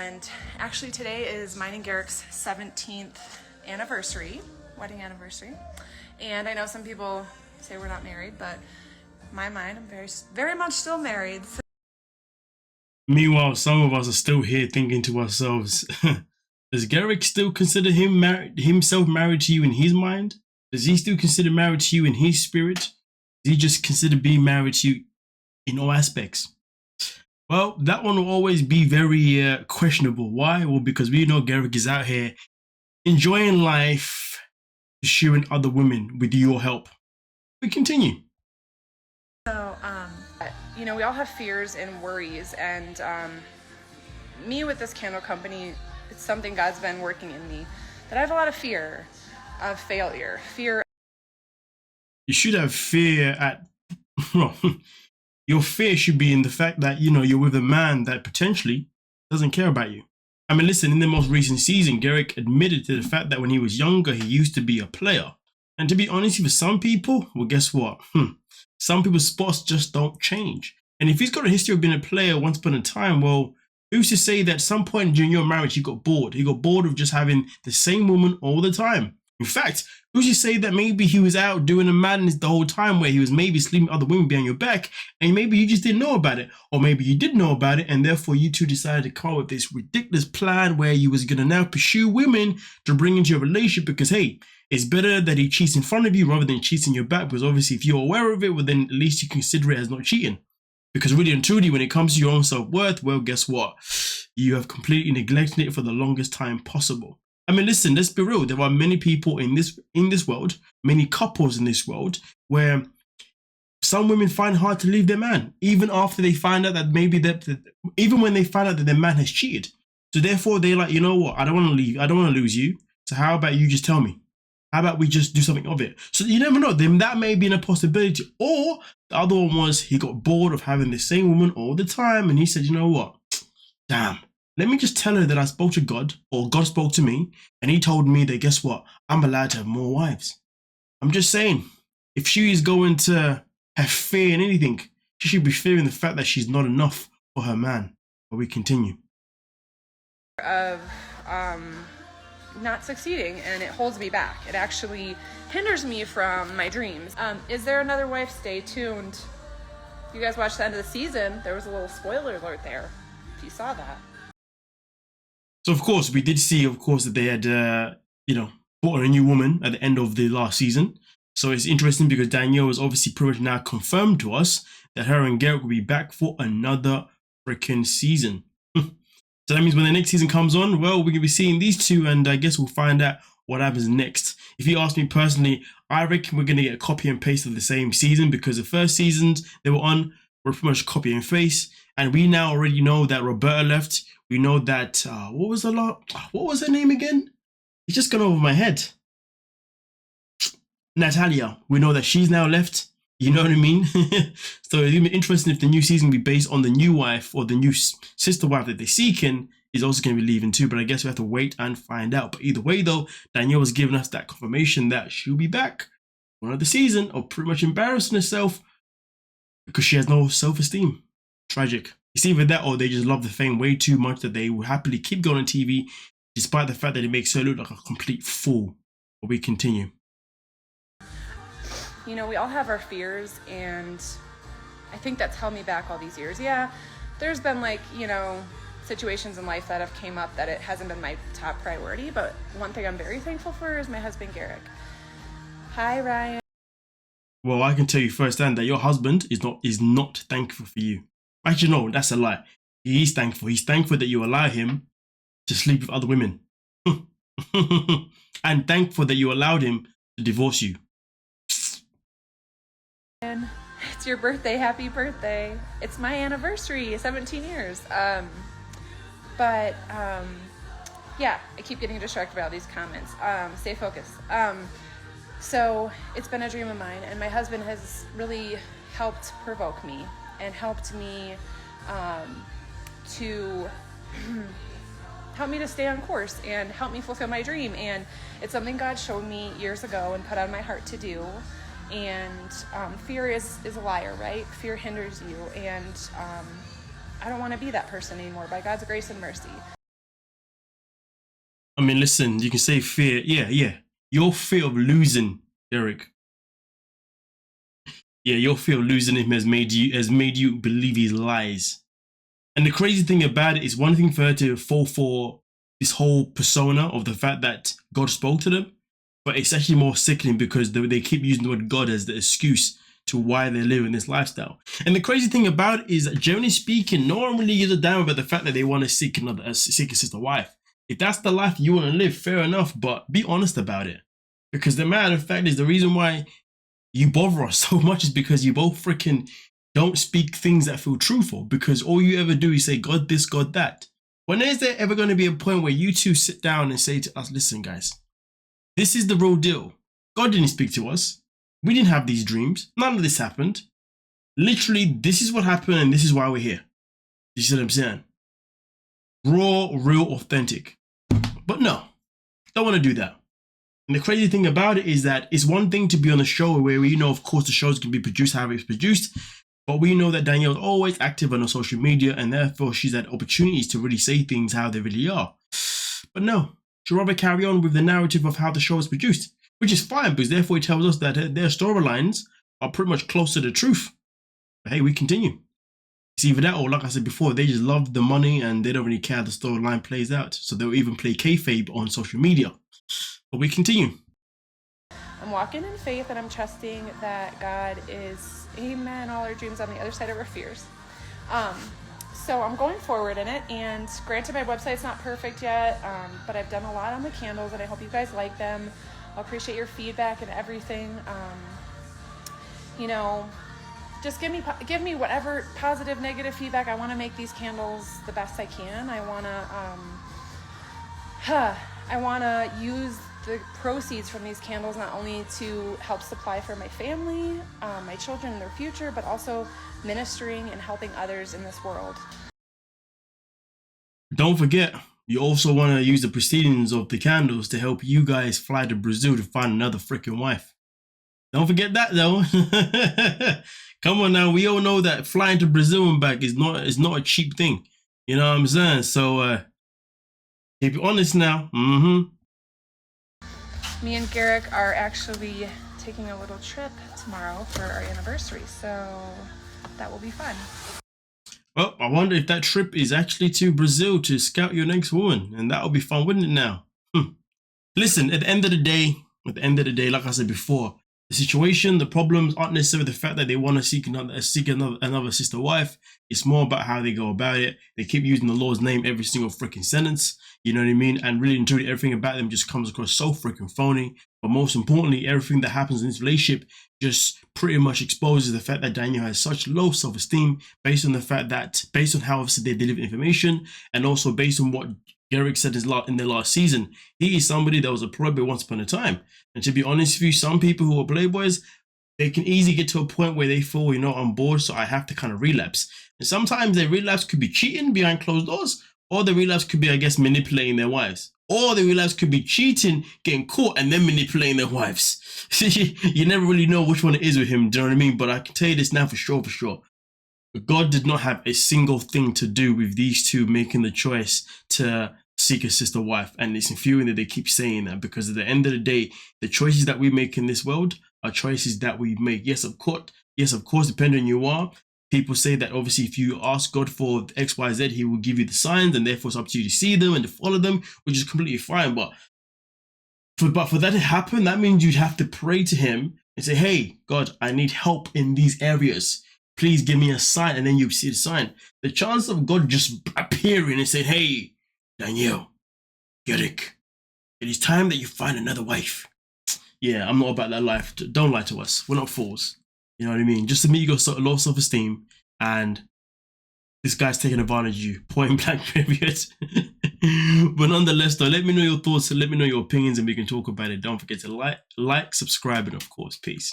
And actually today is mine and Garrick's 17th anniversary, wedding anniversary. And I know some people say we're not married, but in my mind, I'm very much still married. So meanwhile, some of us are still here thinking to ourselves, does Garrick still consider himself married to you in his mind? Does he still consider married to you in his spirit? Does he just consider being married to you in all aspects? Well, that one will always be very questionable. Why? Well, because we know Garrick is out here enjoying life, pursuing other women with your help. We continue. So, you know, we all have fears and worries, and me with this candle company, it's something God's been working in me, that I have a lot of fear of failure, fear. You should have fear at, well, your fear should be in the fact that, you know, you're with a man that potentially doesn't care about you. I mean, listen, in the most recent season, Garrick admitted to the fact that when he was younger, he used to be a player. And to be honest, for some people, well, guess what? Some people's spots just don't change. And if he's got a history of being a player once upon a time, well, who's to say that at some point during your marriage, he got bored? He got bored of just having the same woman all the time. In fact, who's to say that maybe he was out doing a madness the whole time where he was maybe sleeping with other women behind your back, and maybe you just didn't know about it, or maybe you did know about it, and therefore you two decided to come up with this ridiculous plan where you was going to now pursue women to bring into your relationship because, hey, it's better that he cheats in front of you rather than cheats in your back, because obviously if you're aware of it, well, then at least you consider it as not cheating. Because really and truly, when it comes to your own self-worth, well, guess what? You have completely neglected it for the longest time possible. I mean, listen, let's be real. There are many people in this world, many couples in this world, where some women find it hard to leave their man, even after they find out that maybe even when they find out that their man has cheated. So therefore, they're like, you know what? I don't want to leave. I don't want to lose you. So how about you just tell me? How about we just do something of it? So you never know. Then that may be a possibility. Or the other one was he got bored of having the same woman all the time, and he said, you know what? Damn. Let me just tell her that I spoke to God, or God spoke to me, and he told me that, guess what? I'm allowed to have more wives. I'm just saying, if she is going to have fear in anything, she should be fearing the fact that she's not enough for her man. But we continue. Of not succeeding, and it holds me back. It actually hinders me from my dreams. Is there another wife? Stay tuned. If you guys watched the end of the season, there was a little spoiler alert there, if you saw that. So, of course, we did see, of course, that they had, brought a new woman at the end of the last season. So it's interesting because Dannielle was obviously pretty much now confirmed to us that her and Garrick will be back for another freaking season. So that means when the next season comes on, well, we're going to be seeing these two, and I guess we'll find out what happens next. If you ask me personally, I reckon we're going to get a copy and paste of the same season, because the first seasons they were on were pretty much copy and paste. And we now already know that Roberta left. We know that, what was her name again? It's just gone over my head. Natalia. We know that she's now left. You know what I mean? So it's going to be interesting if the new season will be based on the new wife, or the new sister wife that they're seeking is also going to be leaving too. But I guess we have to wait and find out. But either way though, Dannielle has given us that confirmation that she'll be back for another season of pretty much embarrassing herself because she has no self-esteem. Tragic. It's either that or they just love the fame way too much that they will happily keep going on TV despite the fact that it makes her look like a complete fool. But we continue. You know, we all have our fears, and I think that's held me back all these years. Yeah, there's been situations in life that have came up that it hasn't been my top priority, but one thing I'm very thankful for is my husband, Garrick. Hi, Ryan. Well, I can tell you firsthand that your husband is not thankful for you. Actually, no, that's a lie. He is thankful. He's thankful that you allow him to sleep with other women. And thankful that you allowed him to divorce you. It's your birthday. Happy birthday. It's my anniversary, 17 years. Yeah, I keep getting distracted by all these comments. Stay focused. So it's been a dream of mine, and my husband has really helped provoke me and helped me to help me to stay on course and help me fulfill my dream. And it's something God showed me years ago and put on my heart to do. And fear is a liar, right? Fear hinders you, and I don't want to be that person anymore, by God's grace and mercy. I mean, listen, you can say fear. Yeah. Your fear of losing, Derek. Yeah, your fear of losing him has made you believe his lies. And the crazy thing about it is, one thing for her to fall for this whole persona of the fact that God spoke to them, but it's actually more sickening because they keep using the word God as the excuse to why they're living this lifestyle. And the crazy thing about it is that, generally speaking, no one really gives a damn about the fact that they want to seek a sister wife. If that's the life you want to live, fair enough, but be honest about it. Because the matter of fact is, the reason why you bother us so much is because you both freaking don't speak things that feel truthful, because all you ever do is say God this, God that. When is there ever going to be a point where you two sit down and say to us, listen guys, this is the real deal. God didn't speak to us. We didn't have these dreams. None of this happened. Literally, this is what happened and this is why we're here. You see what I'm saying? Raw, real, authentic. But no, don't want to do that. And the crazy thing about it is that it's one thing to be on a show where we know, of course, the shows can be produced however it's produced, but we know that Dannielle is always active on her social media, and therefore she's had opportunities to really say things how they really are. But no, she'd rather carry on with the narrative of how the show is produced, which is fine, because therefore it tells us that their storylines are pretty much close to the truth. But hey, we continue. It's either that, or like I said before, they just love the money and they don't really care how the storyline plays out. So they'll even play kayfabe on social media. But we continue. I'm walking in faith and I'm trusting that God is, amen, all our dreams on the other side of our fears. So I'm going forward in it, and granted my website's not perfect yet, but I've done a lot on the candles and I hope you guys like them. I'll appreciate your feedback and everything. You know, just give me whatever positive, negative feedback. I want to make these candles the best I can. I want to use the proceeds from these candles not only to help supply for my family, my children in their future, but also ministering and helping others in this world. Don't forget, you also want to use the proceedings of the candles to help you guys fly to Brazil to find another freaking wife. Don't forget that though. Come on now, we all know that flying to Brazil and back is not a cheap thing. You know what I'm saying? So keep it honest now. Me and Garrick are actually taking a little trip tomorrow for our anniversary, so that will be fun. Well, I wonder if that trip is actually to Brazil to scout your next woman, and that would be fun, wouldn't it now? Listen, at the end of the day, like I said before, the situation, the problems aren't necessarily the fact that they want to seek another sister wife. It's more about how they go about it. They keep using the Lord's name every single freaking sentence. You know what I mean? And really and truly, everything about them just comes across so freaking phony. But most importantly, everything that happens in this relationship just pretty much exposes the fact that Dannielle has such low self-esteem based on how obviously they deliver information, and also based on what Garrick said in their last season. He is somebody that was a playboy once upon a time. And to be honest with you, some people who are playboys, they can easily get to a point where they feel, you know, I'm bored, so I have to kind of relapse. And sometimes their relapse could be cheating behind closed doors, or the relapse could be, I guess, manipulating their wives. Or the relapse could be cheating, getting caught, and then manipulating their wives. You never really know which one it is with him, do you know what I mean? But I can tell you this now for sure. God did not have a single thing to do with these two making the choice to seek a sister wife. And it's infuriating that they keep saying that, because at the end of the day, the choices that we make in this world are choices that we make. Yes, of course, depending on who you are. People say that obviously if you ask God for X, Y, Z, he will give you the signs, and therefore it's up to you to see them and to follow them, which is completely fine. But for that to happen, that means you'd have to pray to him and say, hey, God, I need help in these areas. Please give me a sign, and then you see the sign. The chance of God just appearing and saying, hey, Dannielle, Garrick, it is time that you find another wife. Yeah, I'm not about that life. Don't lie to us. We're not fools. You know what I mean? Just to me, you got low self-esteem, and this guy's taking advantage of you. Point blank, period. But nonetheless, though, let me know your thoughts and let me know your opinions, and we can talk about it. Don't forget to like, subscribe, and of course, peace.